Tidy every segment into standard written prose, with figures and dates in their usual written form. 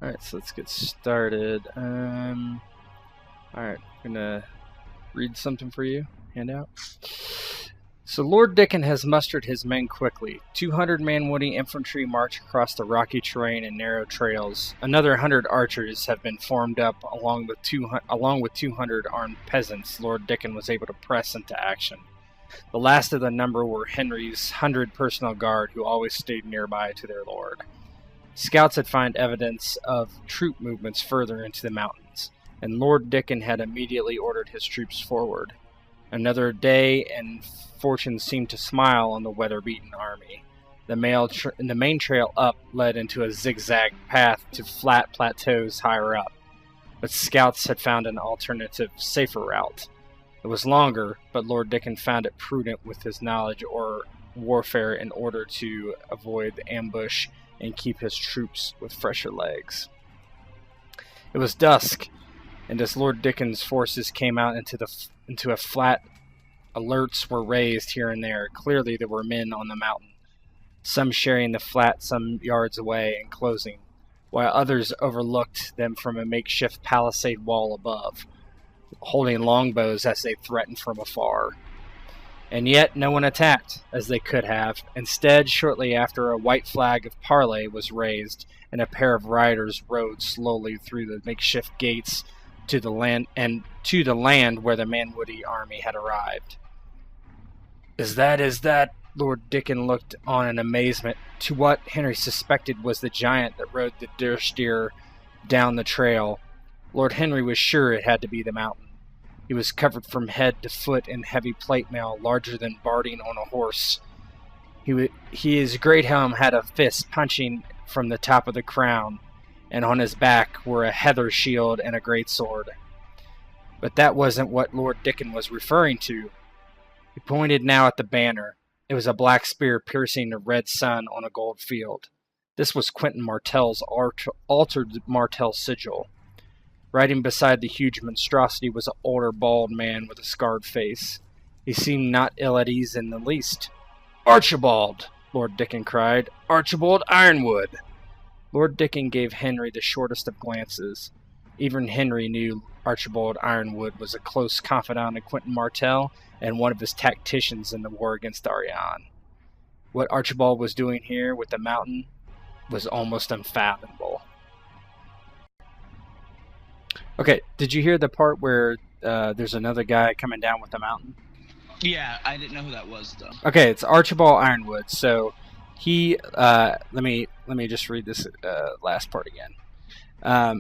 Alright, so let's get started. Alright, I'm gonna read something for you. Handout. So Lord Dickon has mustered his men quickly. 200 Manwoody infantry march across the rocky terrain and narrow trails. Another 100 archers have been formed up along with 200 armed peasants Lord Dickon was able to press into action. The last of the number were Henry's 100 personal guard, who always stayed nearby to their lord. Scouts had found evidence of troop movements further into the mountains, and Lord Dickon had immediately ordered his troops forward. Another day, and fortune seemed to smile on the weather-beaten army. The main trail up led into a zigzag path to flat plateaus higher up, but scouts had found an alternative, safer route. It was longer, but Lord Dickon found it prudent with his knowledge of warfare in order to avoid the ambush and keep his troops with fresher legs. It was dusk, and as Lord Dickon's forces came out into a flat, alerts were raised here and there. Clearly there were men on the mountain, some sharing the flat some yards away and closing, while others overlooked them from a makeshift palisade wall above, holding longbows as they threatened from afar. And yet no one attacked, as they could have. Instead, shortly after, a white flag of parley was raised, and a pair of riders rode slowly through the makeshift gates to the land where the Manwoody army had arrived. Is that? Lord Dickon looked on in amazement to what Henry suspected was the giant that rode the deer down the trail. Lord Henry was sure it had to be the mountain. He was covered from head to foot in heavy plate mail larger than Barding on a horse. His great helm had a fist punching from the top of the crown, and on his back were a heather shield and a great sword. But that wasn't what Lord Dickon was referring to. He pointed now at the banner. It was a black spear piercing the red sun on a gold field. This was Quentin Martell's altered Martell sigil. Riding beside the huge monstrosity was an older, bald man with a scarred face. He seemed not ill at ease in the least. "Archibald!" Lord Dickon cried. "Archibald Ironwood!" Lord Dickon gave Henry the shortest of glances. Even Henry knew Archibald Ironwood was a close confidant of Quentin Martell and one of his tacticians in the war against Ariane. What Archibald was doing here with the mountain was almost unfathomable. Okay, did you hear the part where there's another guy coming down with the mountain? Yeah, I didn't know who that was, though. Okay, it's Archibald Ironwood. So he, let me just read this last part again.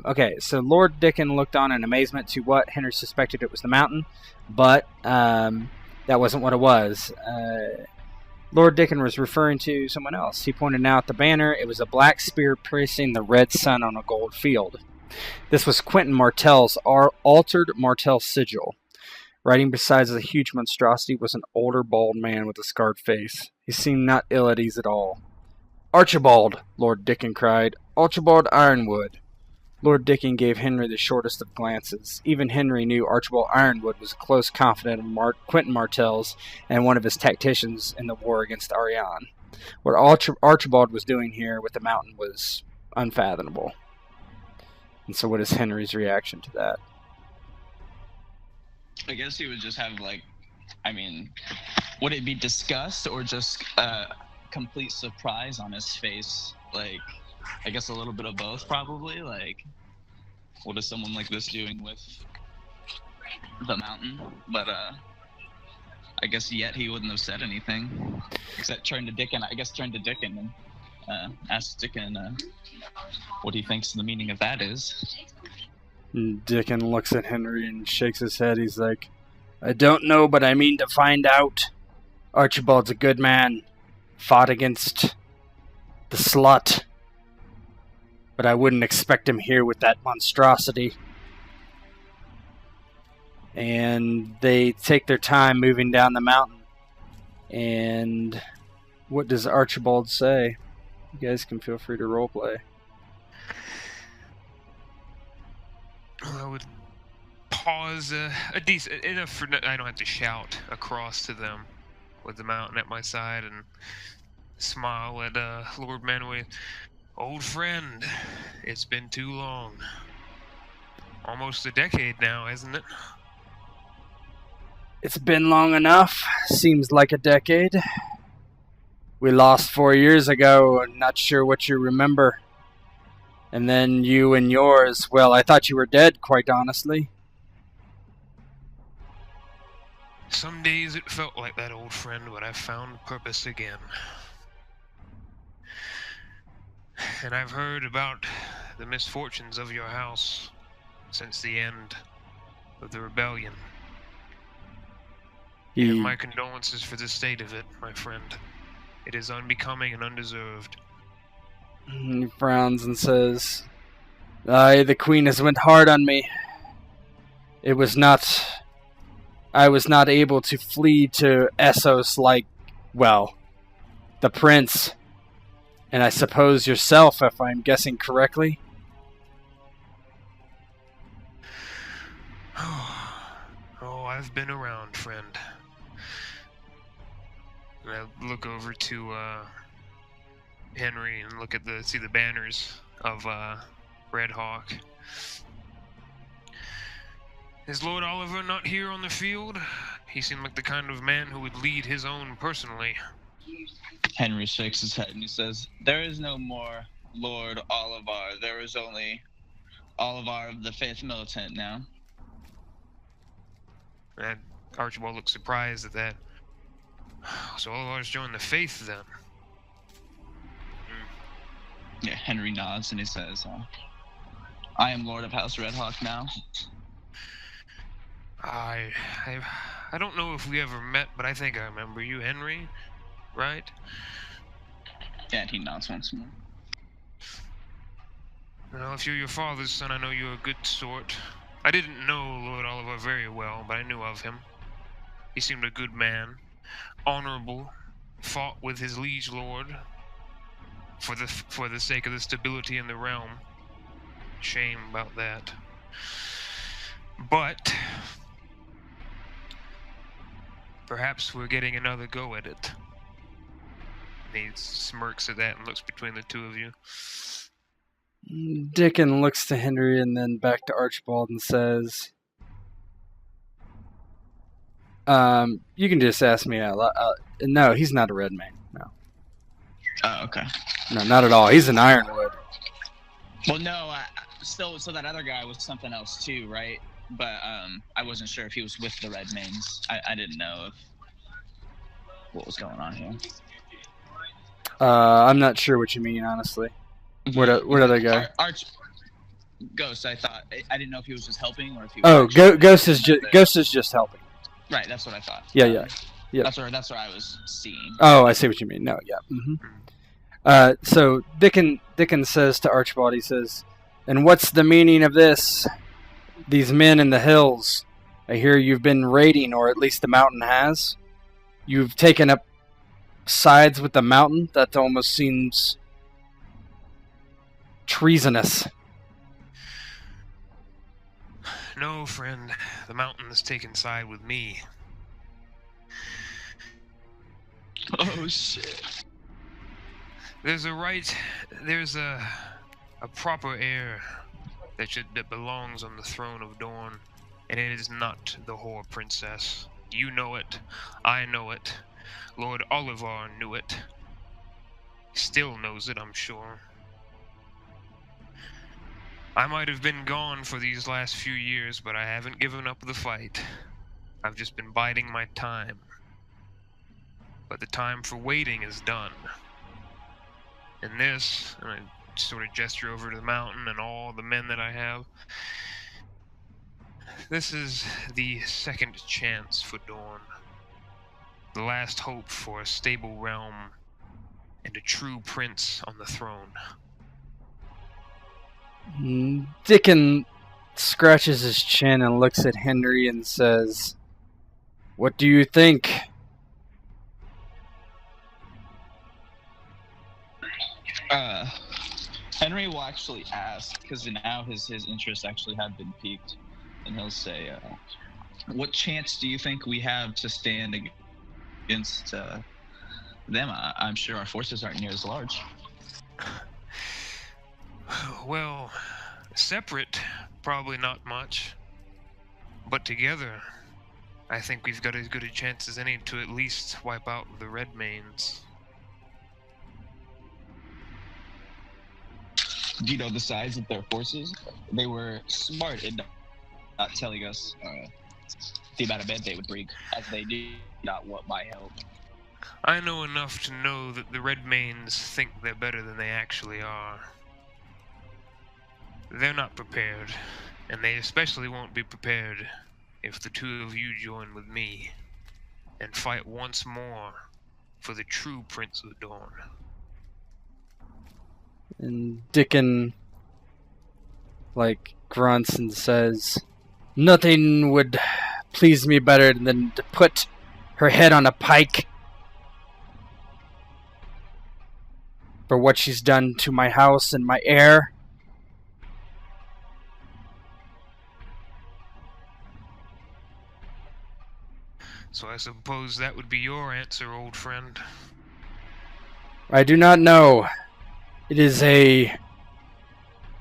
Okay, so Lord Dickon looked on in amazement to what Henry suspected it was the mountain, but that wasn't what it was. Lord Dickon was referring to someone else. He pointed now at the banner. It was a black spear piercing the red sun on a gold field. This was Quentin Martell's altered Martell sigil. Riding beside the huge monstrosity was an older, bald man with a scarred face. He seemed not ill at ease at all. "Archibald!" Lord Dickon cried. "Archibald Ironwood!" Lord Dickon gave Henry the shortest of glances. Even Henry knew Archibald Ironwood was a close confidant of Quentin Martell's and one of his tacticians in the war against Ariane. What Archibald was doing here with the mountain was unfathomable. And so what is Henry's reaction to that? I guess he would just have, would it be disgust or just complete surprise on his face? I guess a little bit of both, probably. What is someone like this doing with the mountain? But I guess yet he wouldn't have said anything, except turn to Dickon and ask Dickon what he thinks the meaning of that is. Dickon looks at Henry and shakes his head. He's like, "I don't know, but I mean to find out. Archibald's a good man. Fought against the slut. But I wouldn't expect him here with that monstrosity." And they take their time moving down the mountain. And what does Archibald say? You guys can feel free to roleplay. I would pause a decent enough for I don't have to shout across to them with the mountain at my side and smile at Lord Manway. Old friend, it's been too long. Almost a decade now, isn't it? It's been long enough. Seems like a decade. We lost 4 years ago. Not sure what you remember. And then you and yours, well, I thought you were dead, quite honestly. Some days it felt like that, old friend, but I've found purpose again. And I've heard about the misfortunes of your house since the end of the rebellion. You have my condolences for the state of it, my friend. It is unbecoming and undeserved. He frowns and says, "Aye, the queen has went hard on me. I was not able to flee to Essos like, well, the prince. And I suppose yourself, if I'm guessing correctly." Oh, I've been around, friend. And I look over to Henry and see the banners of Redhawk. Is Lord Oliver not here on the field? He seemed like the kind of man who would lead his own personally. Henry shakes his head and he says, "There is no more Lord Oliver. There is only Oliver of the Faith Militant now." And Archibald looks surprised at that. So Oliver's joined the Faith then? Yeah, Henry nods and he says, "I am Lord of House Redhawk now." I don't know if we ever met, but I think I remember you, Henry, right? Yeah, and he nods once more. Well, if you're your father's son, I know you're a good sort. I didn't know Lord Oliver very well, but I knew of him. He seemed a good man, honorable, fought with his liege lord for the sake of the stability in the realm. Shame about that. But perhaps we're getting another go at it. And he smirks at that and looks between the two of you. Dickon looks to Henry and then back to Archibald and says, "You can just ask me out. No, he's not a red man. No. Oh, okay. No, not at all. He's an Ironwood." Well, no, so that other guy was something else too, right? But I wasn't sure if he was with the Redmanes. I didn't know what was going on here. I'm not sure what you mean, honestly. What other guy? Ghost. I thought I didn't know if he was just helping or if he was. Oh, Ghost is just helping. Right, that's what I thought. Yeah. That's where I was seeing. Oh, I see what you mean. No, yeah. Mm-hmm. So Dickon says to Archibald, he says, "And what's the meaning of this? These men in the hills. I hear you've been raiding, or at least the mountain has. You've taken up sides with the mountain. That almost seems treasonous." No, friend. The mountain has taken side with me. Oh, shit. There's a proper heir that belongs on the throne of Dorne, and it is not the whore princess. You know it. I know it. Lord Oliver knew it. Still knows it, I'm sure. I might have been gone for these last few years, but I haven't given up the fight. I've just been biding my time. But the time for waiting is done. And this, and I sort of gesture over to the mountain and all the men that I have, this is the second chance for Dorne. The last hope for a stable realm and a true prince on the throne. Dickon scratches his chin and looks at Henry and says, "What do you think?" Henry will actually ask, because now his interest actually had been piqued, and he'll say, "What chance do you think we have to stand against them? I'm sure our forces aren't near as large." Well, separate, probably not much. But together, I think we've got as good a chance as any to at least wipe out the Redmanes. Do you know the size of their forces? They were smart in not telling us the amount of men they would bring, as they do not want my help. I know enough to know that the Redmanes think they're better than they actually are. They're not prepared, and they especially won't be prepared if the two of you join with me and fight once more for the true Prince of Dawn. And Dickon, grunts and says, "Nothing would please me better than to put her head on a pike for what she's done to my house and my heir." So I suppose that would be your answer, old friend. I do not know. It is a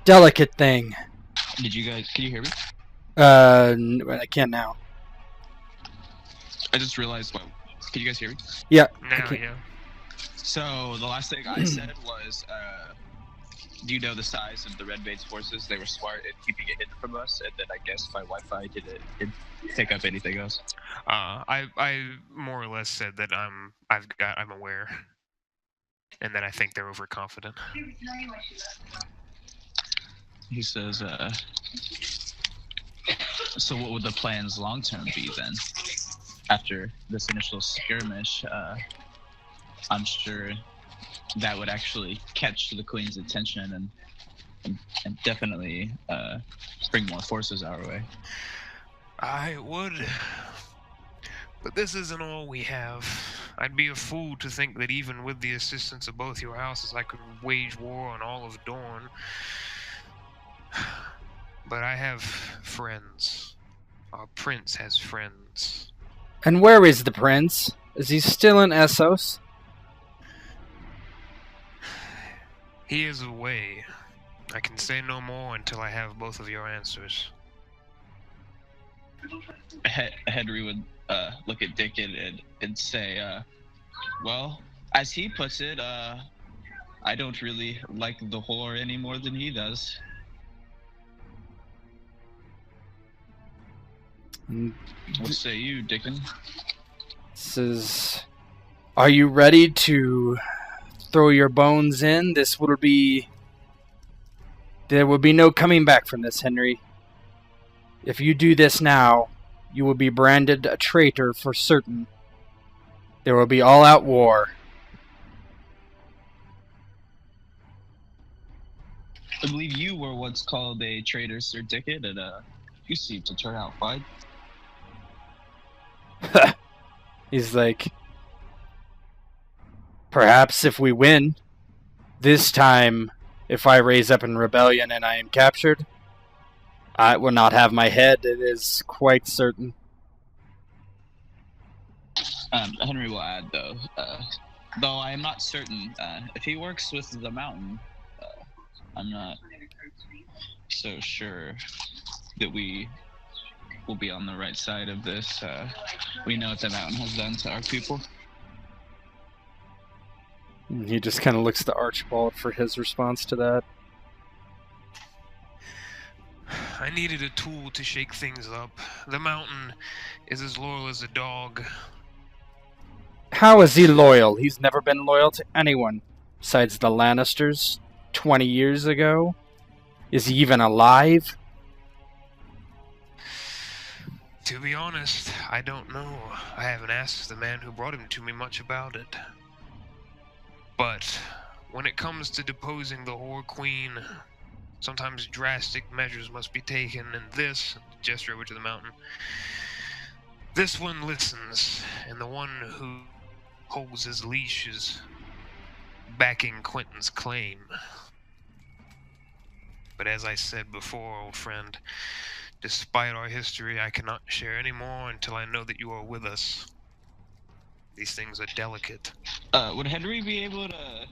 delicate thing. Can you hear me? I can now. I just realized, can you guys hear me? Yeah. Now, yeah. So the last thing I said was, do you know the size of the Redmane's forces? They were smart in keeping it hidden from us, and then I guess my Wi-Fi didn't pick up anything else. I more or less said that I'm aware, and that I think they're overconfident. He says, so what would the plans long term be then? After this initial skirmish, I'm sure that would actually catch the Queen's attention and definitely bring more forces our way. I would. But this isn't all we have. I'd be a fool to think that even with the assistance of both your houses, I could wage war on all of Dorne. But I have friends. Our prince has friends. And where is the prince? Is he still in Essos? He is away. I can say no more until I have both of your answers. Henry would look at Dickon and say, well, as he puts it, I don't really like the whore any more than he does. What say you, Dickon? Says, "Are you ready to throw your bones in? There will be no coming back from this, Henry. If you do this now, you will be branded a traitor for certain. There will be all-out war." I believe you were once called a traitor, Sir Dickon, and you seem to turn out fine. He's like, "Perhaps if we win, this time, if I raise up in rebellion and I am captured, I will not have my head, it is quite certain." Henry will add, though I am not certain, if he works with the mountain, I'm not so sure that we will be on the right side of this. We know what the mountain has done to our people. And he just kind of looks to Archibald for his response to that. I needed a tool to shake things up. The mountain is as loyal as a dog. How is he loyal? He's never been loyal to anyone besides the Lannisters 20 years ago. Is he even alive? To be honest, I don't know. I haven't asked the man who brought him to me much about it. But when it comes to deposing the Whore Queen, sometimes drastic measures must be taken, and this, gesture over to the mountain, this one listens, and the one who holds his leash is backing Quentin's claim. But as I said before, old friend, despite our history, I cannot share any more until I know that you are with us. These things are delicate. Would Henry be able to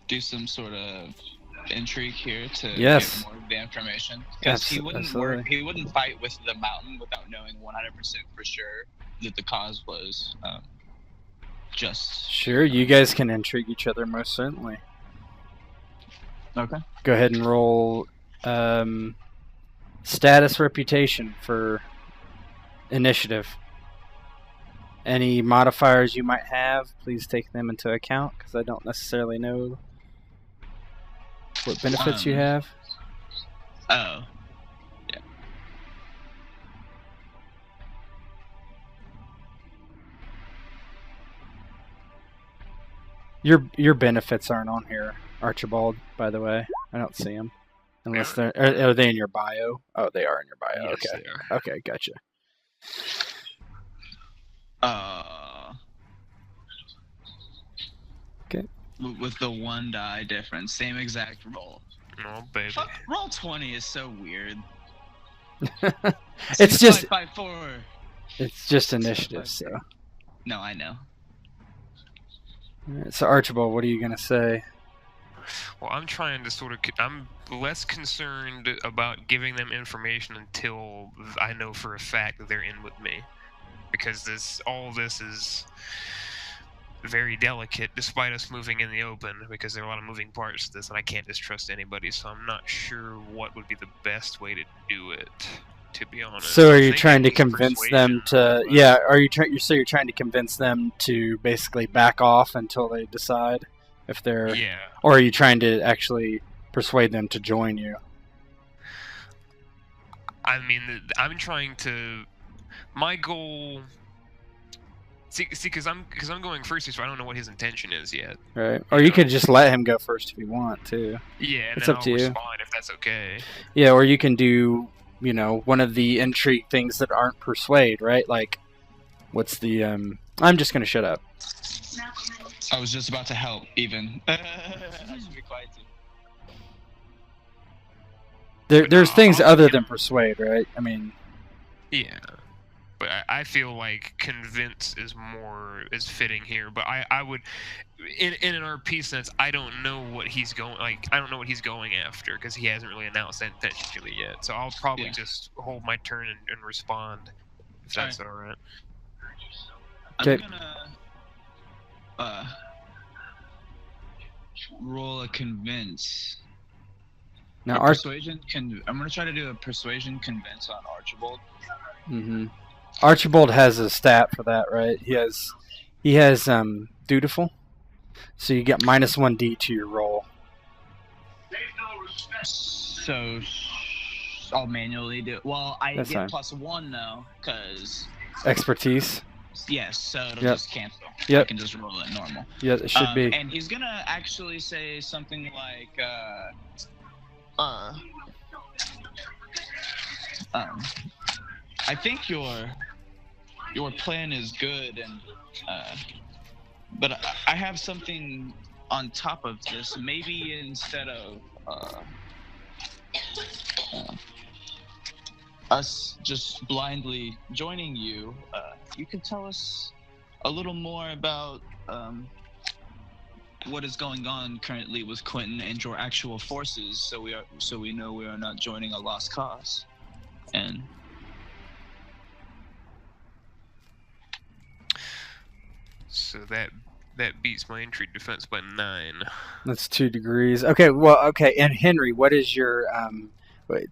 do some sort of intrigue here to Yes. get more of the information? Because he wouldn't Absolutely. he wouldn't fight with the mountain without knowing 100% for sure that the cause was just. Sure, you guys can intrigue each other most certainly. Okay. Go ahead and roll status reputation for initiative. Any modifiers you might have, please take them into account because I don't necessarily know what benefits you have. Oh. Yeah. Your benefits aren't on here, Archibald, by the way. I don't see them. Unless they're... Are they in your bio? Oh, they are in your bio. Yes, Okay. they are. Okay, gotcha. Okay. With the 1 die difference, same exact roll. Oh, baby. Fuck, roll 20 is so weird. It's just... 554. It's just initiative, so... No, I know. Alright, so Archibald, what are you gonna say? Well, I'm trying to sort of... I'm less concerned about giving them information until I know for a fact that they're in with me. Because all this is very delicate, despite us moving in the open, because there are a lot of moving parts to this, and I can't just trust anybody, so I'm not sure what would be the best way to do it, to be honest. So are you They trying to can use convince them persuasion, to... but- Yeah, are you so you're trying to convince them to basically back off until they decide if they're... Yeah. Or are you trying to actually persuade them to join you? I mean, I'm trying to... My goal... See, because I'm going first, so I don't know what his intention is yet. Right. Or you could just let him go first if you want, too. Yeah, and It's then up I'll to you. respond if that's okay. Yeah, or you can do, one of the intrigue things that aren't persuade, right? Like, what's the, I'm just gonna shut up. I was just about to help, even. I should be quiet too. There's no, things I'll other give than him- persuade, right? I mean... Yeah. But I feel like convince is fitting here. But I would, in an RP sense, I don't know what he's going after because he hasn't really announced that intention to me yet. So I'll probably just hold my turn and respond if that's all right. Okay. I'm gonna roll a convince. Now, Persuasion. I'm gonna try to do a persuasion convince on Archibald. Mm-hmm. Archibald has a stat for that, right? He has dutiful, so you get -1d to your roll. So I'll manually do it. Well, I That's get fine. +1 though, cause Expertise. yes, so it'll Yep. just cancel. Yep. I can just roll it normal. Yeah, it should be. And he's gonna actually say something like, I think your plan is good, and but I have something on top of this. Maybe instead of us just blindly joining you, you could tell us a little more about what is going on currently with Quentin and your actual forces, so we know we are not joining a lost cause. And So that beats my intrigue defense by 9. That's 2 degrees. Okay, well, okay. And Henry, what is your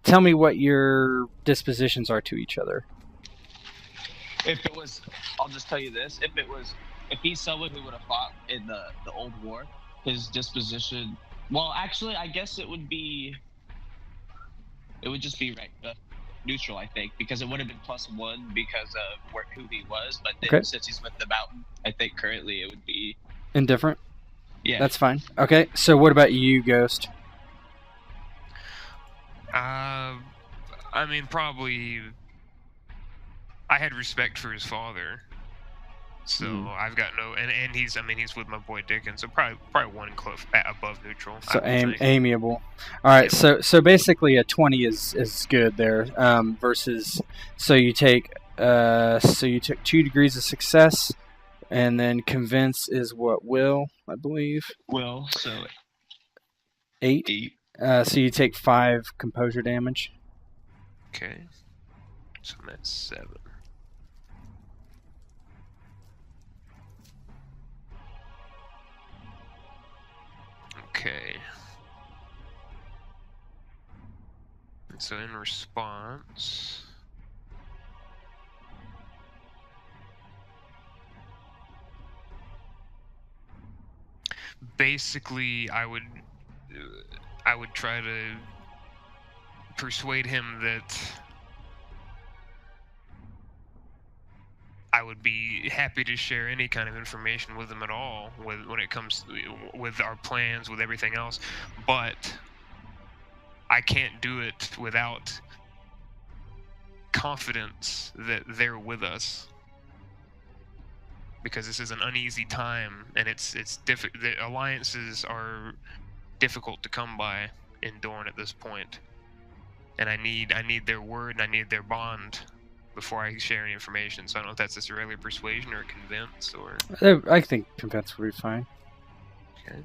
tell me what your dispositions are to each other. if it was, I'll just tell you this: if he's someone who would have fought in the old war, his disposition. Well, actually, I guess it would just be right. Neutral, I think, because it would have been +1 because of who he was. But then since he's with the mountain, I think currently it would be indifferent. Yeah, That's fine. Okay, so what about you, Ghost? I mean, probably. I had respect for his father, so I've got no. And he's with my boy Dickens, so probably 1 close above neutral. So I would think. amiable. All right. So basically a 20 is good there. Versus you took 2 degrees of success, and then convince is what will, I believe. Will, so 8. 8. So you take 5 composure damage. Okay. So that's 7. Okay. And so in response, basically I would try to persuade him that I would be happy to share any kind of information with him at all when it comes with our plans, with everything else, but I can't do it without confidence that they're with us, because this is an uneasy time, and the alliances are difficult to come by in Dorne at this point, and I need their word and I need their bond before I share any information. So I don't know if that's just a regular persuasion or convince or. I think convince would be fine. Okay.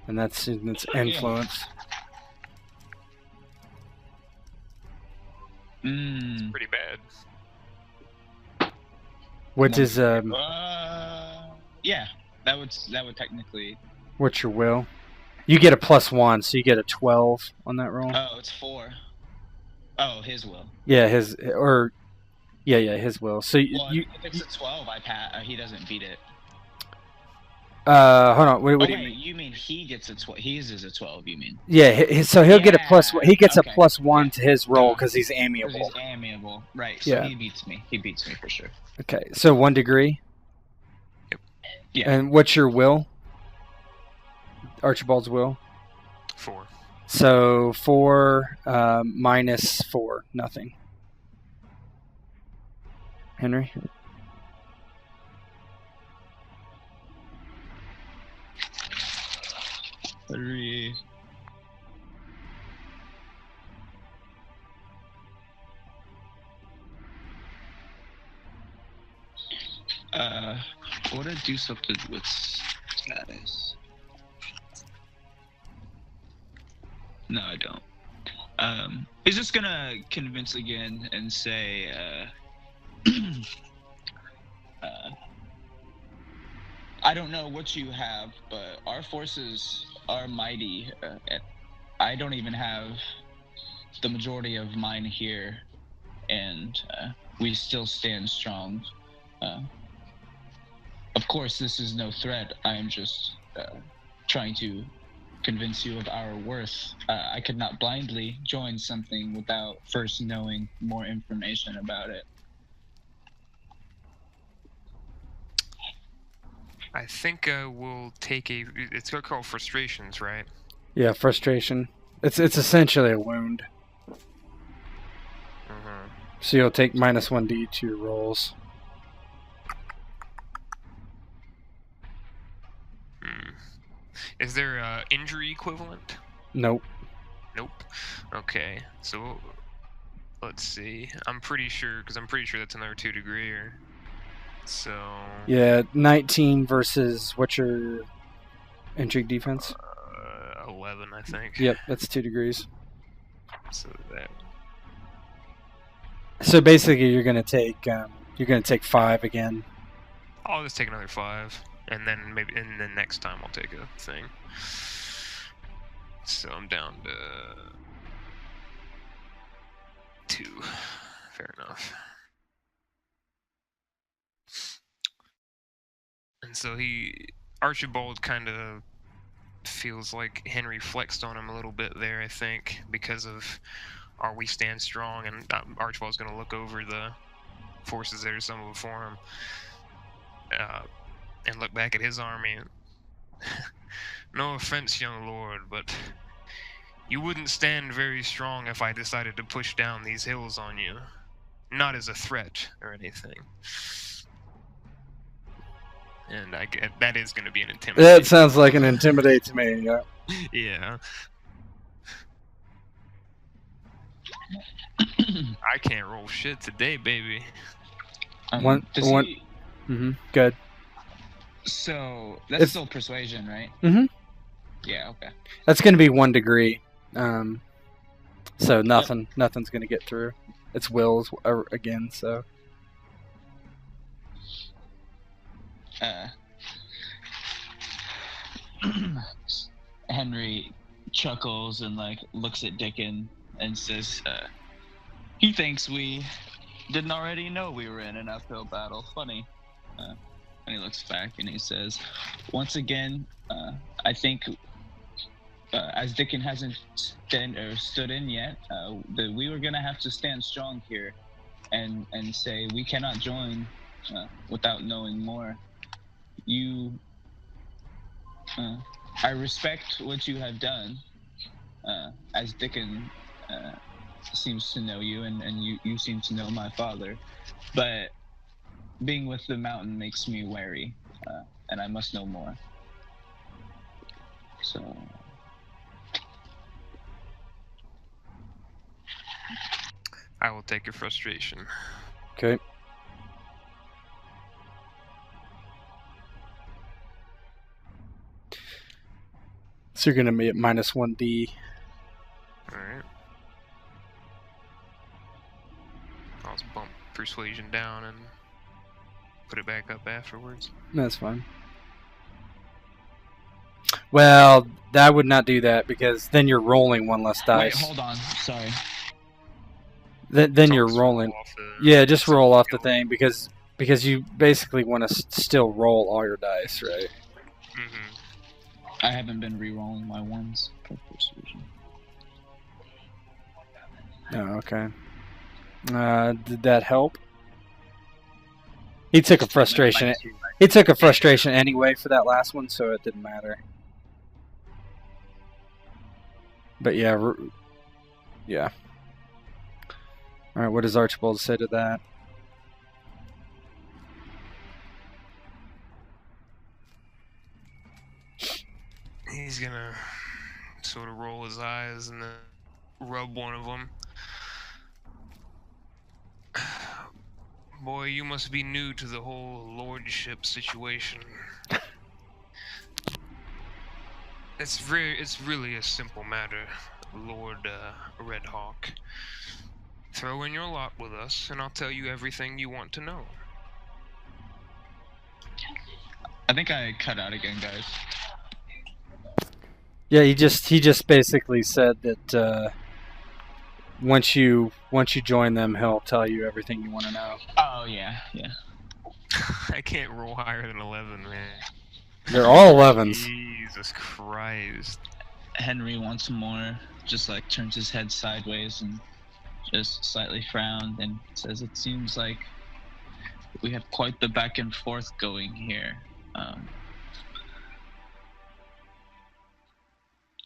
And that's influence. It's pretty bad. What is yeah, that would technically. What's your will? You get a +1, so you get a 12 on that roll. Oh, it's 4. Oh, his will. Yeah, his will. So Well, if it's a 12, he doesn't beat it. Hold on. What do you mean? You mean he gets a 12? His is a 12. You mean? Yeah. So he'll get a +1. He gets okay. a +1 to his roll because he's amiable. Because he's amiable, right? So Yeah. he beats me. He beats me for sure. Okay. So 1 degree. Yep. Yeah. And what's your will? Archibald's will. 4. So 4 minus 4, nothing. Henry? Three. Would I do something with status? No, I don't. He's just gonna convince again and say, I don't know what you have, but our forces are mighty. I don't even have the majority of mine here, and we still stand strong. Of course, this is no threat. I am just trying to convince you of our worth. I could not blindly join something without first knowing more information about it. I think we'll take it's called frustrations, right? Yeah, frustration. It's essentially a wound. Mm-hmm. So you'll take -1d to your rolls. Is there a injury equivalent? Nope. Nope. Okay, so let's see. I'm pretty sure that's another 2 degree. So. Yeah, 19 versus what's your intrigue defense? 11, I think. Yep, that's 2 degrees. So that. So basically, you're gonna take 5 again. I'll just take another 5, and then next time I'll take a thing. So I'm down to 2. Fair enough. And so Archibald kind of feels like Henry flexed on him a little bit there, I think, because of we stand strong, and Archibald's going to look over the forces that are assembled before him and look back at his army. No offense, young lord, but you wouldn't stand very strong if I decided to push down these hills on you. Not as a threat or anything. And that is going to be an intimidate. That sounds like an intimidate to me, yeah. Yeah. I can't roll shit today, baby. Good. So, that's still persuasion, right? Mm-hmm. Yeah, okay. That's going to be 1 degree. So nothing's gonna get through. It's wills again. So Henry chuckles and like looks at Dickon and says, he thinks we didn't already know we were in an uphill battle. Funny. And he looks back and he says, once again, I think as Dickon hasn't stood in yet, that we were gonna have to stand strong here and say we cannot join without knowing more. I respect what you have done, as Dickon seems to know you, and you seem to know my father. But being with the mountain makes me wary, and I must know more. So... I will take your frustration. okay. So you're gonna be at -1D. Alright. I'll just bump persuasion down and put it back up afterwards. That's fine. Well, I would not do that because then you're rolling one less dice. Wait, hold on. Sorry. Then you're rolling. Yeah, just roll off the thing because you basically want to still roll all your dice, right? Mm-hmm. I haven't been re-rolling my ones for persuasion. Oh, okay. Did that help? He took a frustration. He took a frustration anyway for that last one, so it didn't matter. But yeah, yeah. All right, what does Archibald say to that? He's gonna sort of roll his eyes and then rub one of them. Boy, you must be new to the whole lordship situation. It's really a simple matter, Lord Redhawk. Throw in your lot with us, and I'll tell you everything you want to know. I think I cut out again, guys. Yeah, he just basically said that once you join them, he'll tell you everything you want to know. Oh yeah. I can't roll higher than 11, man. They're all 11s. Jesus Christ. Henry once more just like turns his head sideways and just slightly frowned and says, "It seems like we have quite the back and forth going here."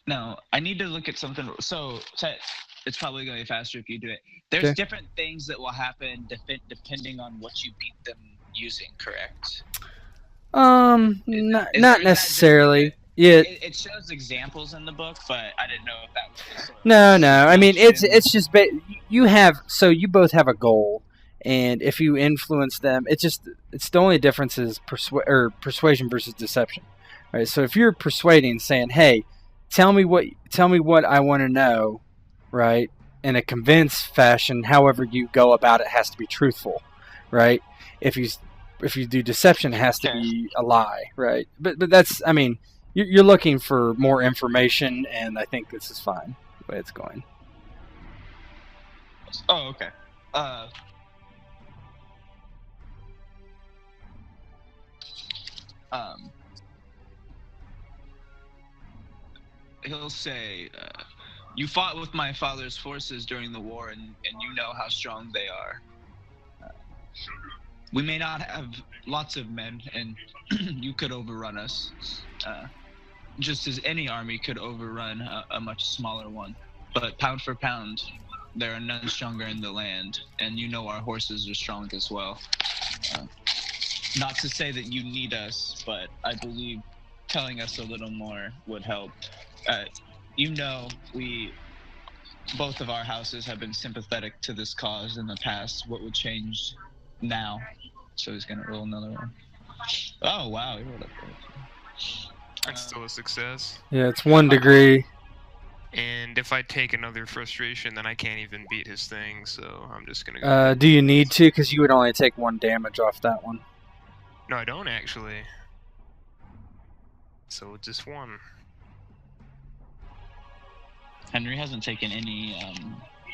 Now, I need to look at something. So, it's probably going to be faster if you do it. There's Okay. different things that will happen depending on what you beat them using, correct? Not necessarily. Yeah. It shows examples in the book, but I didn't know if that was the sort of No. I mean, it's just you both have a goal, and if you influence them, it's the only difference is persuasion versus deception, right? So if you're persuading, saying, "Hey, tell me what I want to know," right, in a convinced fashion, however you go about it has to be truthful, right? If you do deception, it has to be a lie, right? But that's, I mean, you're looking for more information, and I think this is fine the way it's going. Oh, okay. He'll say, "You fought with my father's forces during the war, and you know how strong they are. We may not have lots of men, and you could overrun us, just as any army could overrun a much smaller one. But pound for pound, there are none stronger in the land, and you know our horses are strong as well. Not to say that you need us, but I believe telling us a little more would help. You know, both of our houses have been sympathetic to this cause in the past. What would change now?" So he's gonna roll another one. Oh wow, he rolled up there. That's still a success. Yeah, it's 1 degree. And if I take another frustration, then I can't even beat his thing, so I'm just gonna go. Do you need to? Because you would only take 1 damage off that one. No, I don't actually. So just 1. Henry hasn't taken any.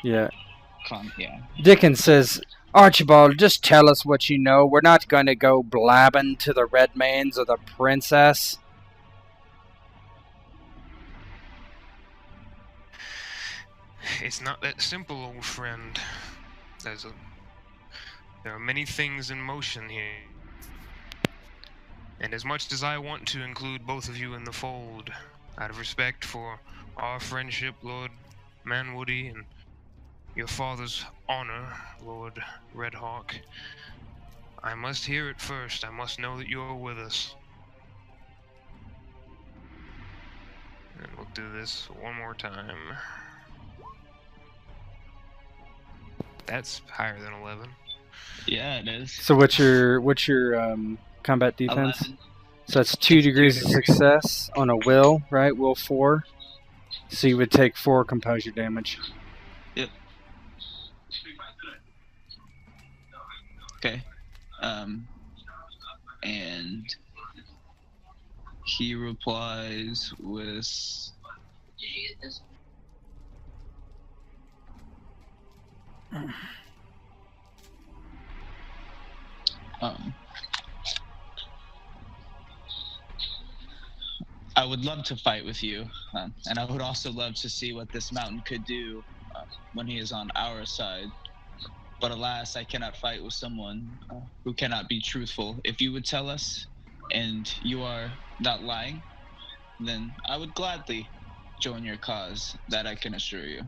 Yeah. Yeah. Dickens says, Archibald, just tell us what you know. We're not going to go blabbing to the Redmanes or the princess. It's not that simple, old friend. There are many things in motion here. And as much as I want to include both of you in the fold, out of respect for our friendship, Lord Manwoody, and your father's honor, Lord Redhawk, I must hear it first. I must know that you're with us. And we'll do this one more time. That's higher than 11. Yeah, it is. So what's your combat defense? 11. So that's 2 degrees of success on a will, right? Will 4. So you would take 4 composure damage. Yep. Okay. And he replies with. I would love to fight with you, and I would also love to see what this mountain could do when he is on our side. But alas, I cannot fight with someone who cannot be truthful. If you would tell us, and you are not lying, then I would gladly join your cause. That I can assure you.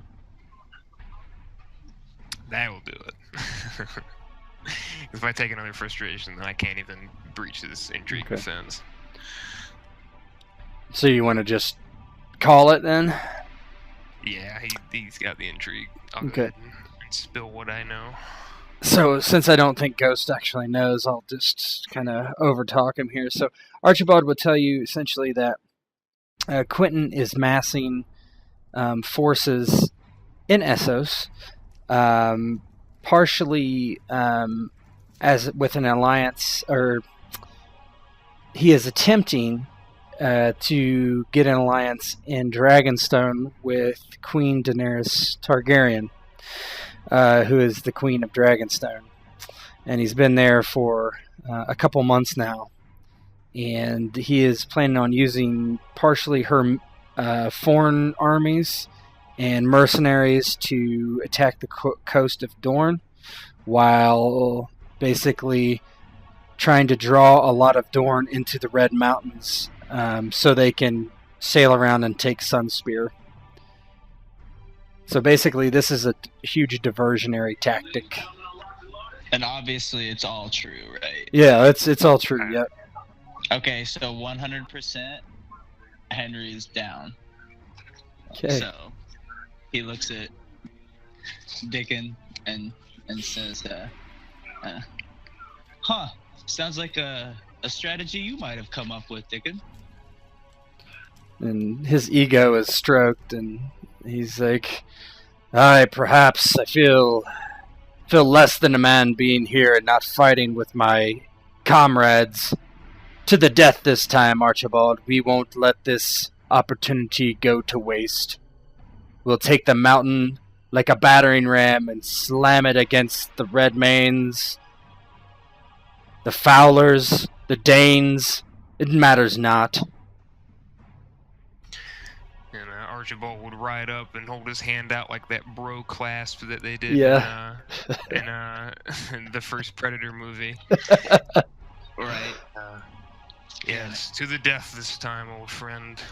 That will do it. If I take another frustration, then I can't even breach this intrigue defense. So you want to just call it then? Yeah, he's got the intrigue. I'll go ahead and spill what I know. So since I don't think Ghost actually knows, I'll just kind of overtalk him here. So Archibald would tell you essentially that Quentin is massing forces in Essos, partially as with an alliance, or he is attempting to get an alliance in Dragonstone with Queen Daenerys Targaryen, who is the Queen of Dragonstone. And he's been there for a couple months now. And he is planning on using partially her foreign armies and mercenaries to attack the coast of Dorne, while basically trying to draw a lot of Dorne into the Red Mountains so they can sail around and take Sunspear. So basically this is a huge diversionary tactic. And obviously it's all true, right? Yeah, it's all true, yep. Okay, so 100% Henry's down. Okay. So he looks at Dickon and says, sounds like a strategy you might have come up with, Dickon. And his ego is stroked, and he's like, I feel less than a man being here and not fighting with my comrades. To the death this time, Archibald. We won't let this opportunity go to waste. We'll take the mountain like a battering ram and slam it against the Redmanes, the Fowlers, the Danes. It matters not. And Archibald would ride up and hold his hand out like that bro clasp that they did in the first Predator movie. Right. Yes, to the death this time, old friend.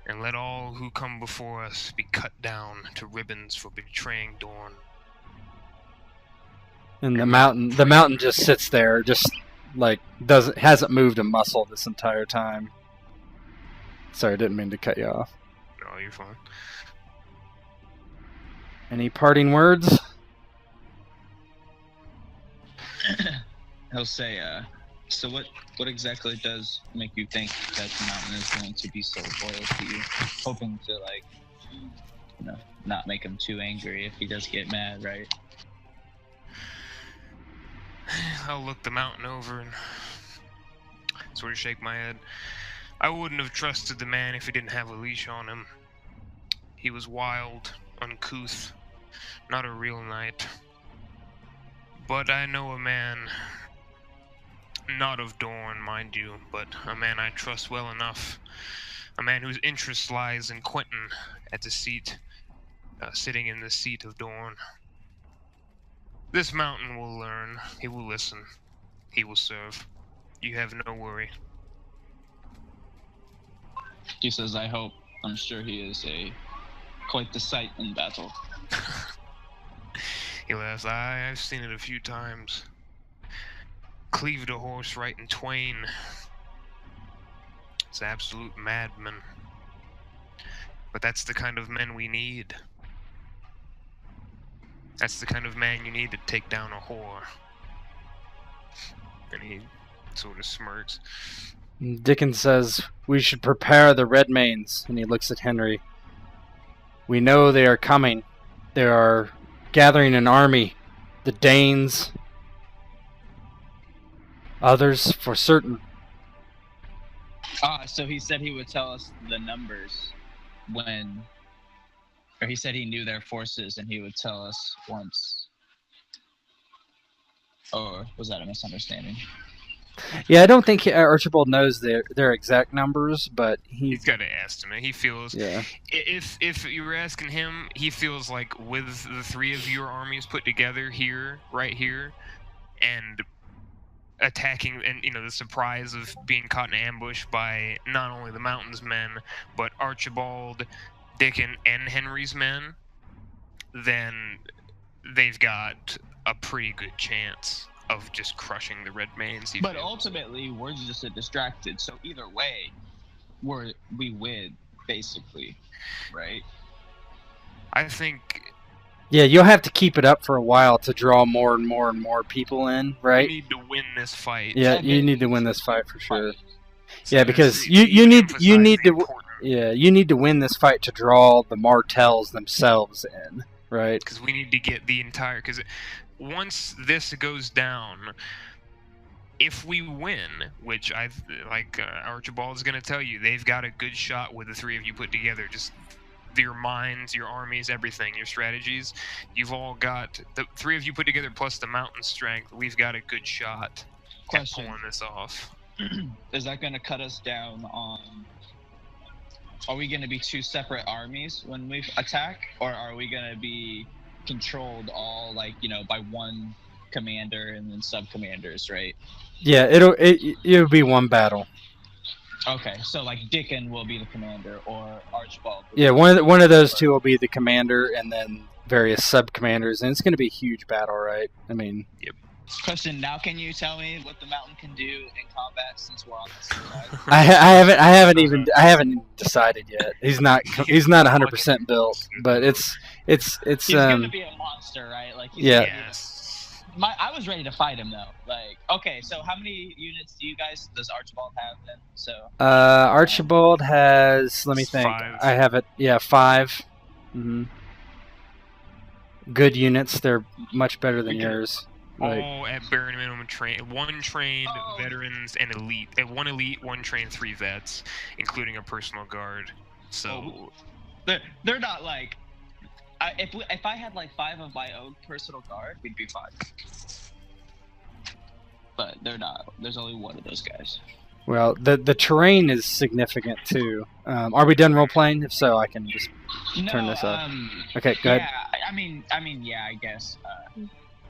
And let all who come before us be cut down to ribbons for betraying Dorne. And the mountain just sits there, just like hasn't moved a muscle this entire time. Sorry, I didn't mean to cut you off. No, you're fine. Any parting words? He'll say, so what exactly does make you think that the mountain is going to be so loyal to you? Hoping to, not make him too angry if he does get mad, right? I'll look the mountain over and sort of shake my head. I wouldn't have trusted the man if he didn't have a leash on him. He was wild, uncouth, not a real knight. But I know a man, not of Dorne, mind you, but a man I trust well enough. A man whose interest lies in Quentin at the seat, sitting in the seat of Dorne. This mountain will learn. He will listen. He will serve. You have no worry. He says, I hope. I'm sure he is quite the sight in battle. He laughs. I've seen it a few times. Cleaved a horse right in twain. It's absolute madman. But that's the kind of men we need. That's the kind of man you need to take down a whore. And he sort of smirks. Dickon says, we should prepare the Redmanes, and he looks at Henry. We know they are coming. They are gathering an army. The Danes. Others for certain. So he said he would tell us the numbers when... Or he said he knew their forces and he would tell us once. Or was that a misunderstanding? Yeah, I don't think Archibald knows their exact numbers, but he's got to estimate. He feels... Yeah. If you were asking him, he feels like with the three of your armies put together here, right here, and attacking, and the surprise of being caught in ambush by not only the Mountain's men, but Archibald, Dickon, and Henry's men, then they've got a pretty good chance of just crushing the Redmanes. But ultimately, we're just distracted. So either way, we win, basically, right? I think... Yeah, you'll have to keep it up for a while to draw more and more and more people in, right? You need to win this fight. Yeah, you need to win this fight for sure. Yeah, because you need to win this fight to draw the Martells themselves in, right? Because we need to get the entire... Because once this goes down, if we win, which Archibald is going to tell you, they've got a good shot with the three of you put together. Just your minds, your armies, everything, your strategies. You've all got the three of you put together plus the mountain strength. We've got a good shot at pulling this off. Is that going to cut us down on... Are we going to be two separate armies when we attack? Or are we going to be controlled all, by one commander and then sub-commanders, right? Yeah, it'll be one battle. Okay, so, Dickon will be the commander, or Archibald. Yeah, one of those two will be the commander, and then various sub-commanders, and it's going to be a huge battle, right? I mean... Yep. Question, now can you tell me what the mountain can do in combat since we're on the same side? I haven't decided yet. He's not 100% built, but it's he's gonna be a monster, right? Yes. I was ready to fight him though. Okay, so how many units does Archibald have then? So Archibald has, let me think. 5. I have it. Yeah, 5. Mm-hmm. Good units. They're much better than yours. All at bare minimum one trained veterans and elite. 1 elite, 1 trained, 3 vets, including a personal guard. So they're not if I had 5 of my own personal guard, we'd be fine. But they're not. There's only 1 of those guys. Well, the terrain is significant too. Are we done role playing? If so, I can just turn this off. Okay, go ahead. Yeah, I guess.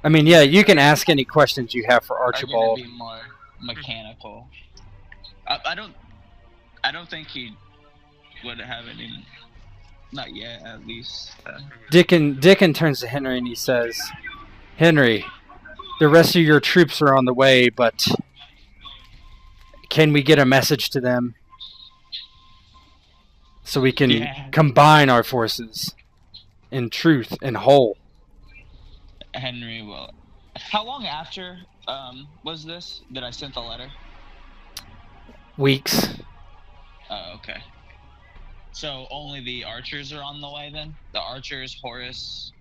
Yeah, you can ask any questions you have for Archibald. Are gonna be more mechanical. I don't think he would have any. Not yet, at least. Dickon turns to Henry and he says, "Henry, the rest of your troops are on the way, but can we get a message to them so we can combine our forces in truth and whole?" Henry will. How long after was this that I sent the letter? Weeks. Oh, okay. So only the archers are on the way then? The archers, Horus.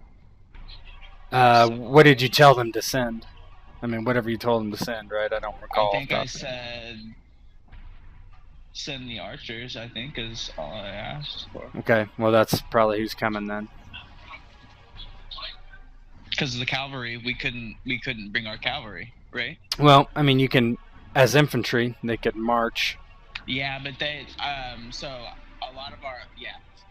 What did you tell them to send? I mean, whatever you told them to send, right? I don't recall. I think I said send the archers, I think, is all I asked for. Okay, well, that's probably who's coming then. Because of the cavalry, we couldn't bring our cavalry, right? Well, I mean, you can, as infantry, they could march. Yeah, but they, so a lot of our,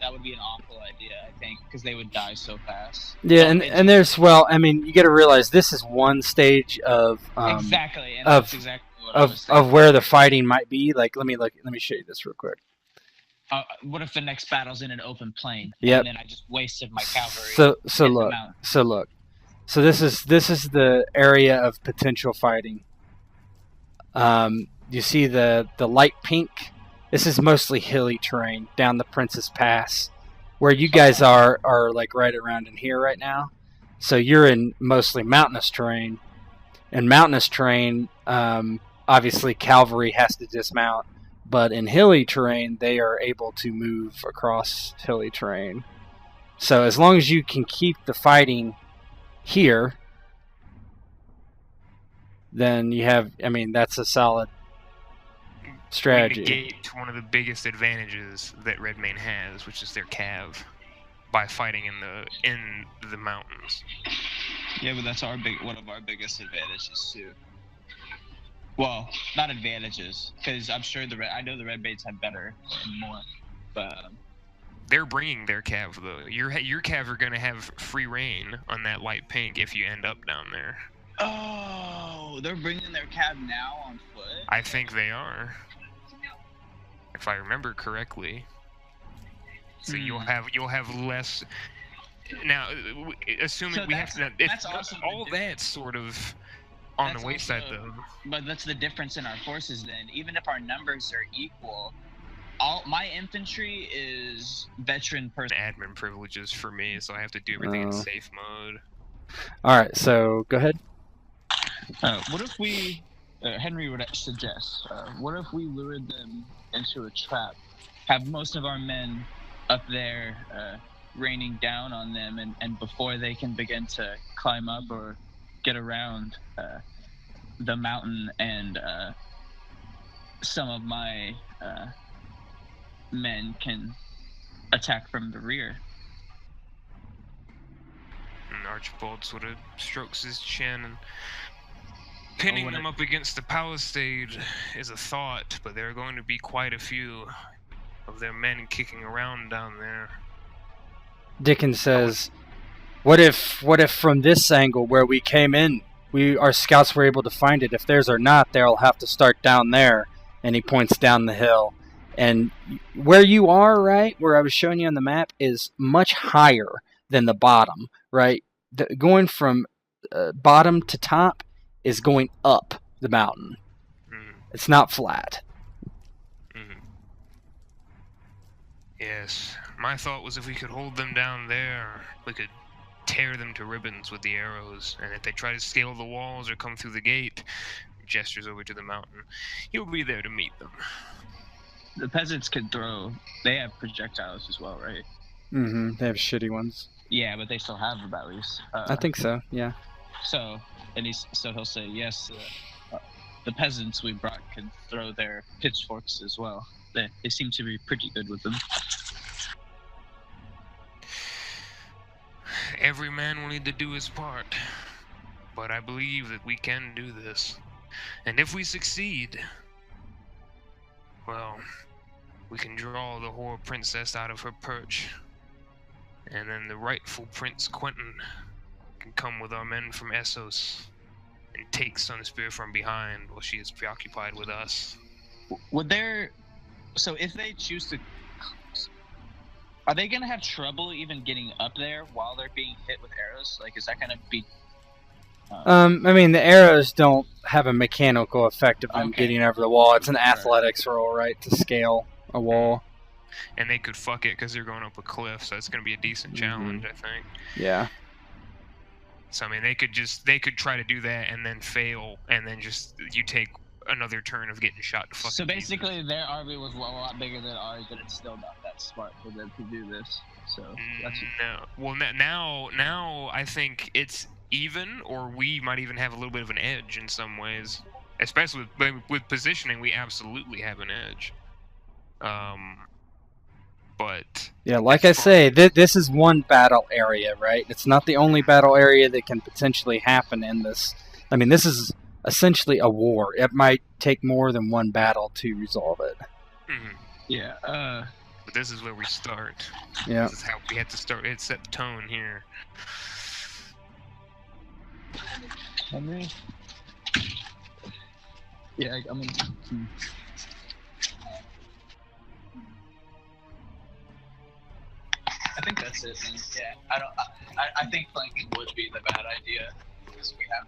that would be an awful idea, I think, because they would die so fast. Yeah, and there's, well, I mean, you got to realize this is one stage of exactly, and that's exactly what I was thinking. Of where the fighting might be. Like, let me show you this real quick. What if the next battle's in an open plain? Yep. And then I just wasted my cavalry. So this is the area of potential fighting. You see the light pink. This is mostly hilly terrain down the Princess Pass, where you guys are like right around in here right now. So you're in mostly mountainous terrain, and mountainous terrain, obviously cavalry has to dismount, but in hilly terrain they are able to move across hilly terrain. So as long as you can keep the fighting here, then you have, I mean, that's a solid strategy. We negate one of the biggest advantages that Redmane has, which is their cav, by fighting in the mountains. Yeah, but that's one of our biggest advantages too. Well, not advantages, because I'm sure I know the Redbanes have better and more, but they're bringing their cav though. Your cav are gonna have free reign on that light pink if you end up down there. Oh, they're bringing their cav now on foot? I think they are, if I remember correctly. So you'll have less. Now, assuming so we have to. That's awesome. All that's sort of on the wayside though. But that's the difference in our forces then. Even if our numbers are equal, my infantry is veteran person. Admin privileges for me, so I have to do everything in safe mode. All right, so go ahead. What if we, Henry would suggest, what if we lured them into a trap, have most of our men up there raining down on them, and before they can begin to climb up or get around the mountain, and some of my men can attack from the rear. And Archibald sort of strokes his chin, and pinning them up against the palisade is a thought, but there are going to be quite a few of their men kicking around down there. Dickens says, what if from this angle where we came in, our scouts were able to find it? If theirs are not, they'll have to start down there. And he points down the hill. And where you are, right, where I was showing you on the map, is much higher than the bottom, right? Going from bottom to top is going up the mountain. It's not flat. Yes. My thought was if we could hold them down there, we could tear them to ribbons with the arrows, and if they try to scale the walls or come through the gate, gestures over to the mountain, he'll be there to meet them. The peasants could throw, they have projectiles as well, right? They have shitty ones. Yeah, but they still have them at least. I think so, yeah. So he'll say, yes, the peasants we brought can throw their pitchforks as well. They seem to be pretty good with them. Every man will need to do his part, but I believe that we can do this. And if we succeed, well, we can draw the whore princess out of her perch, and then the rightful Prince Quentin can come with our men from Essos and take Sunspear from behind while she is preoccupied with us. So if they choose to, are they going to have trouble even getting up there while they're being hit with arrows? Like, is that going to be... I mean, the arrows don't have a mechanical effect of them getting over the wall. It's an athletics roll, right, to scale a wall. And they could fuck it because they're going up a cliff, so it's going to be a decent challenge, I think. Yeah. So, I mean, they could try to do that and then fail, and then just, you take another turn of getting shot to fucking So basically, their army was a lot bigger than ours, but it's still not that that smart for them to do this. So that's No. Well, now I think it's even, or we might even have a little bit of an edge in some ways. Especially with positioning, we absolutely have an edge. But Yeah, like as I far- say, this is one battle area, right? It's not the only battle area that can potentially happen in this. I mean, this is essentially a war. It might take more than one battle to resolve it. Mhm. yeah. But this is where we start. Yeah. This is how we had to start. It set the tone here. Henry. Yeah, I mean. I think that's it. Then. Yeah, I don't. I think flanking would be the bad idea because we have